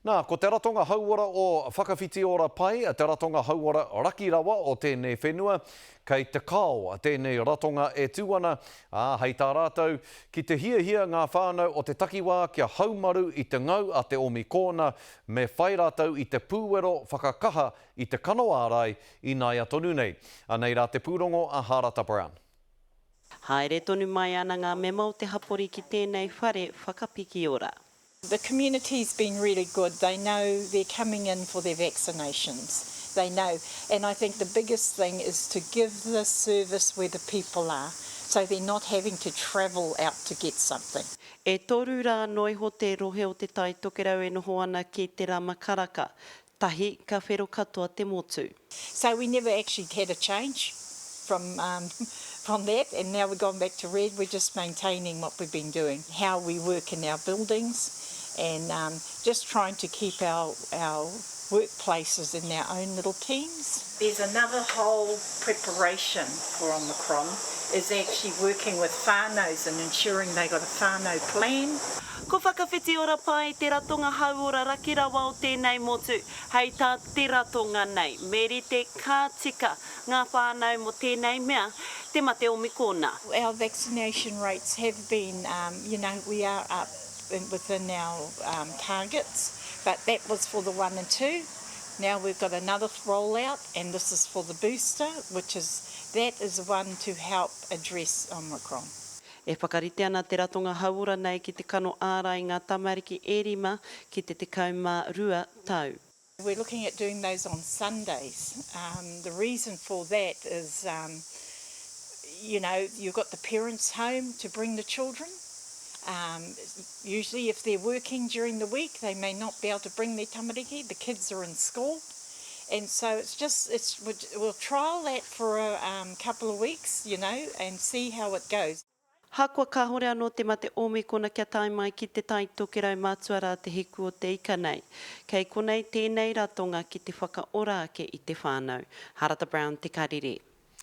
Nā, ko te ratonga hauora o whakawhiti ora pai, te ratonga hauora raki rawa o tēnei whenua, kei te kao tēnei ratonga e tūana, hei tā rātou, ki te hia ngā whānau o te takiwā kia haumaru i te ngau a te omi kōna, me whai rātou i te pūwero whakakaha i te kanoa rai i nā ia tonu nei. Nei rā te pūrongo a Harata Brown. Haere tonu mai ana ngā mema o te hapori ki tēnei whare whakapiki ora. The community's been really good. They know they're coming in for their vaccinations. They know. And I think the biggest thing is to give the service where the people are, so they're not having to travel out to get something. E toru rā noi ho te rohe o te tai tokerau e noho ana ki te ramakaraka. Tahi ka whero katoa te motu. So we never actually had a change from that, and now we've gone back to red. We're just maintaining what we've been doing, how we work in our buildings, and just trying to keep our workplaces in our own little teams. There's another whole preparation for Omicron, is actually working with whānaus and ensuring they got a whānau plan. Ko whakawhiti ora pai te ratonga hauora raki rawa o tēnei motu, hei tā te ratonga nei, meri te kātika ngā whānau mo tēnei mea, te mate o mikona. Our vaccination rates have been, we are up within our targets, but that was for the 1 and 2. Now we've got another rollout, and this is for the booster, that is the one to help address Omicron. E whakarite ana te ratonga hauora nei ki te kano ārai ngā tamariki e rima ki te 12 tau. We're looking at doing those on Sundays. The reason for that is, you've got the parents home to bring the children. Usually if they're working during the week, they may not be able to bring their tamariki. The kids are in school. And so we'll trial that for a couple of weeks, and see how it goes. Hakua ka hore anō te mate ome kona kia tai mai ki te tai tokerau mātua rā te hiku o te ika nei. Kei konei tēnei ratonga ki te whakaora ake i te whānau. Harata Brown, Te Karere.